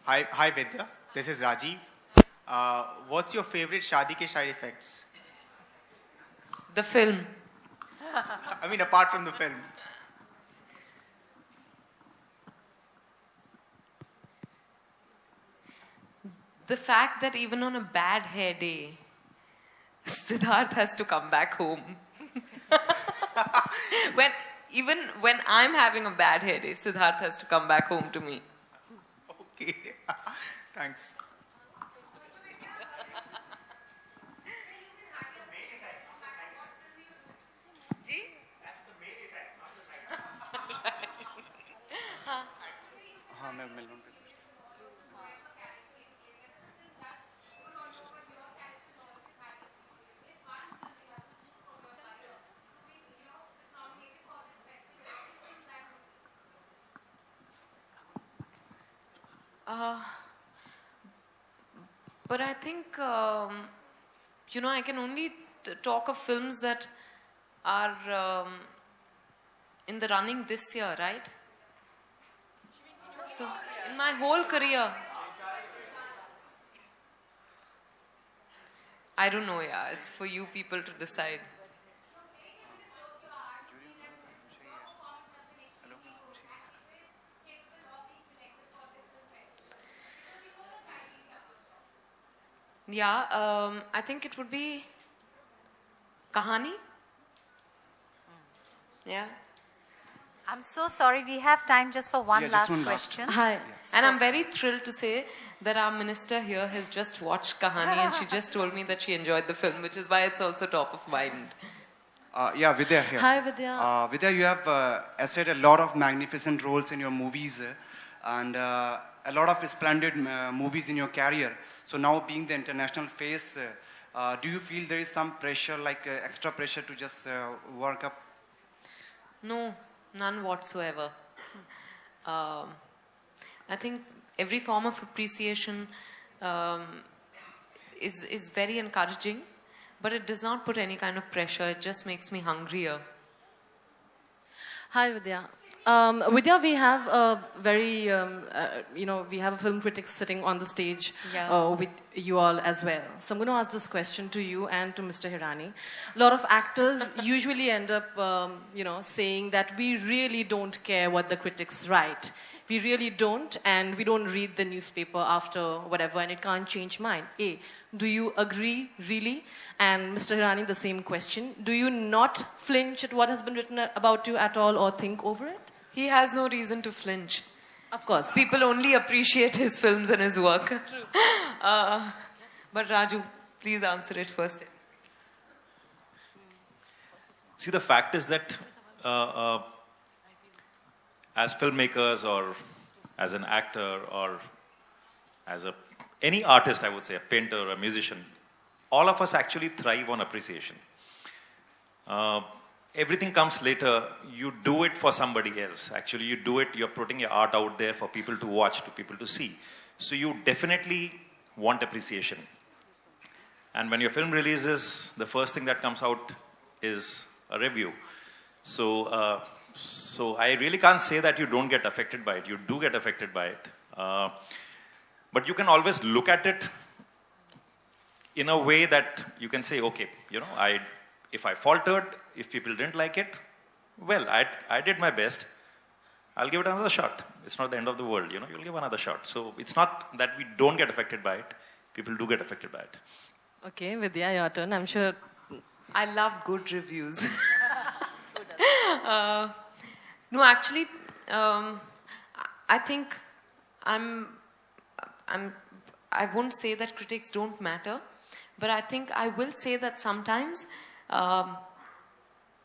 Hi Vidya. This is Rajiv. What's your favorite Shaadi Ke side effects? The film. I mean, apart from the film. The fact that even on a bad hair day, Siddharth has to come back home. Even when I'm having a bad hair day, Siddharth has to come back home to me. Okay. Thanks. हाँ मैं Melbourne पे पूछता But I think, I can only talk of films that are in the running this year, right? So, in my whole career, I don't know, yeah, it's for you people to decide. Yeah, I think it would be Kahani. Yeah. I'm so sorry, we have time just for one last question. Hi. And I'm very thrilled to say that our minister here has just watched Kahani and she just told me that she enjoyed the film, which is why it's also top of mind. Yeah, Vidya here. Hi, Vidya. Vidya, you have essayed a lot of magnificent roles in your movies and a lot of splendid movies in your career. So now being the international face, do you feel there is some pressure, like extra pressure to just work up? No, none whatsoever. I think every form of appreciation is very encouraging, but it does not put any kind of pressure. It just makes me hungrier. Hi, Vidya. Vidya, we have a very, we have a film critic sitting on the stage with you all as well. So I'm going to ask this question to you and to Mr. Hirani. A lot of actors usually end up, saying that we really don't care what the critics write. We really don't, and we don't read the newspaper after whatever, and it can't change mine. A, do you agree, really? And Mr. Hirani, the same question. Do you not flinch at what has been written about you at all or think over it? He has no reason to flinch. Of course. People only appreciate his films and his work. True. But Raju, please answer it first. See, the fact is that as filmmakers or as an actor or as any artist, I would say, a painter, a musician, all of us actually thrive on appreciation. Everything comes later. You do it for somebody else. Actually, you do it, you're putting your art out there for people to watch, to people to see. So you definitely want appreciation. And when your film releases, the first thing that comes out is a review. So I really can't say that you don't get affected by it. You do get affected by it. But you can always look at it in a way that you can say, okay, if I faltered, if people didn't like it, well, I did my best. I'll give it another shot. It's not the end of the world, you'll give another shot. So it's not that we don't get affected by it. People do get affected by it. Okay, Vidya, your turn. I'm sure. I love good reviews. No, actually, I think I won't say that critics don't matter, but I think I will say that sometimes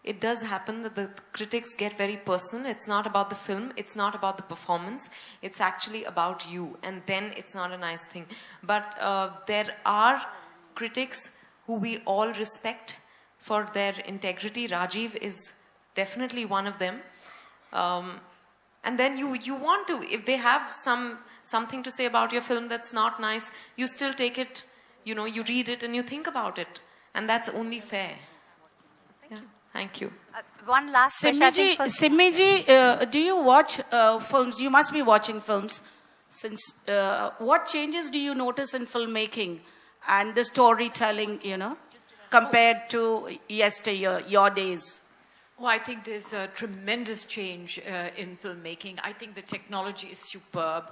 it does happen that the critics get very personal. It's not about the film. It's not about the performance. It's actually about you. And then it's not a nice thing. But there are critics who we all respect for their integrity. Rajiv is definitely one of them. And then you want to, if they have something to say about your film that's not nice, you still take it, you read it and you think about it. And that's only fair. Thank you. One last question. Simiji, do you watch films? You must be watching films. Since what changes do you notice in filmmaking and the storytelling, compared to yesteryear, your days? Oh, I think there's a tremendous change in filmmaking. I think the technology is superb.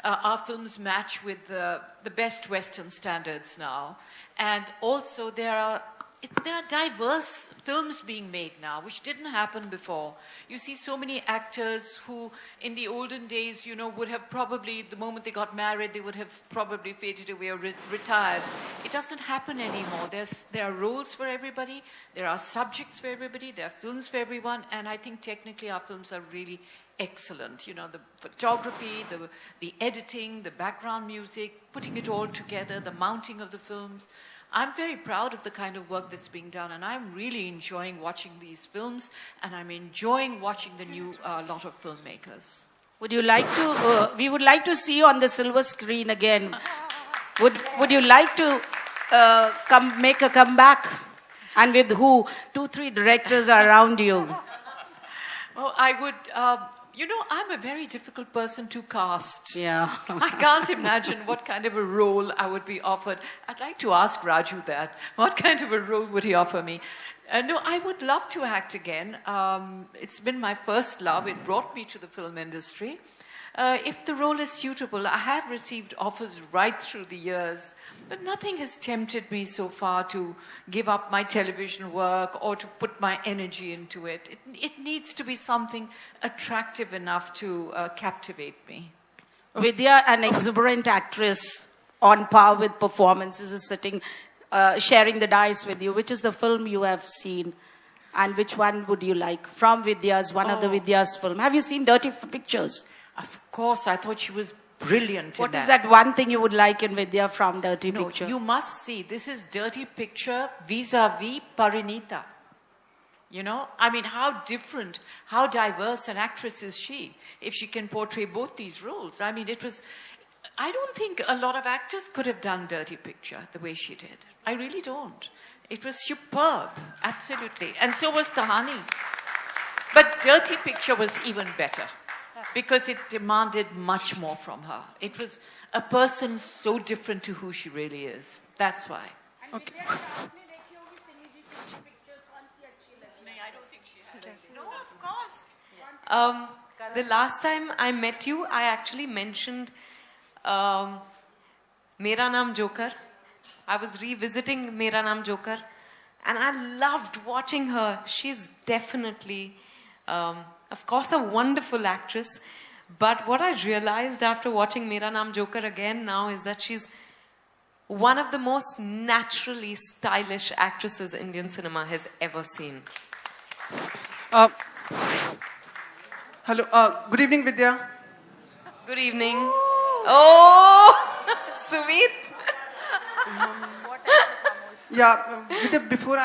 Our films match with the best Western standards now. And also there are diverse films being made now, which didn't happen before. You see so many actors who, in the olden days, would have probably, the moment they got married, they would have probably faded away or retired. It doesn't happen anymore. There are roles for everybody, there are subjects for everybody, there are films for everyone, and I think technically our films are really excellent. The photography, the editing, the background music, putting it all together, the mounting of the films. I'm very proud of the kind of work that's being done, and I'm really enjoying watching these films, and I'm enjoying watching the new lot of filmmakers. Would you like to, we would like to see you on the silver screen again. Would you like to make a comeback? And with who? 2-3 directors are around you. Oh, I would, I'm a very difficult person to cast. Yeah. I can't imagine what kind of a role I would be offered. I'd like to ask Raju that. What kind of a role would he offer me? No, I would love to act again. It's been my first love. It brought me to the film industry. If the role is suitable, I have received offers right through the years, but nothing has tempted me so far to give up my television work or to put my energy into it. It needs to be something attractive enough to captivate me. Vidya, an exuberant actress on par with performances, is sitting, sharing the dice with you. Which is the film you have seen? And which one would you like? From Vidya's, one of the Vidya's film. Have you seen Dirty Pictures? Of course, I thought she was brilliant in What is that one thing you would like in Vidya from Dirty Picture? You must see. This is Dirty Picture vis-a-vis Parinita. I mean, how different, how diverse an actress is she, if she can portray both these roles. I mean, I don't think a lot of actors could have done Dirty Picture the way she did. I really don't. It was superb, absolutely. And so was Kahani. But Dirty Picture was even better, because it demanded much more from her. It was a person so different to who she really is. That's why. Okay. No, of course. The last time I met you, I actually mentioned Mera Naam Joker. I was revisiting Mera Naam Joker, and I loved watching her. She's definitely, of course, a wonderful actress. But what I realized after watching Mera Naam Joker again now is that she's one of the most naturally stylish actresses Indian cinema has ever seen. Hello, good evening, Vidya. Good evening. Oh, Sumit. Yeah, Vidya, before I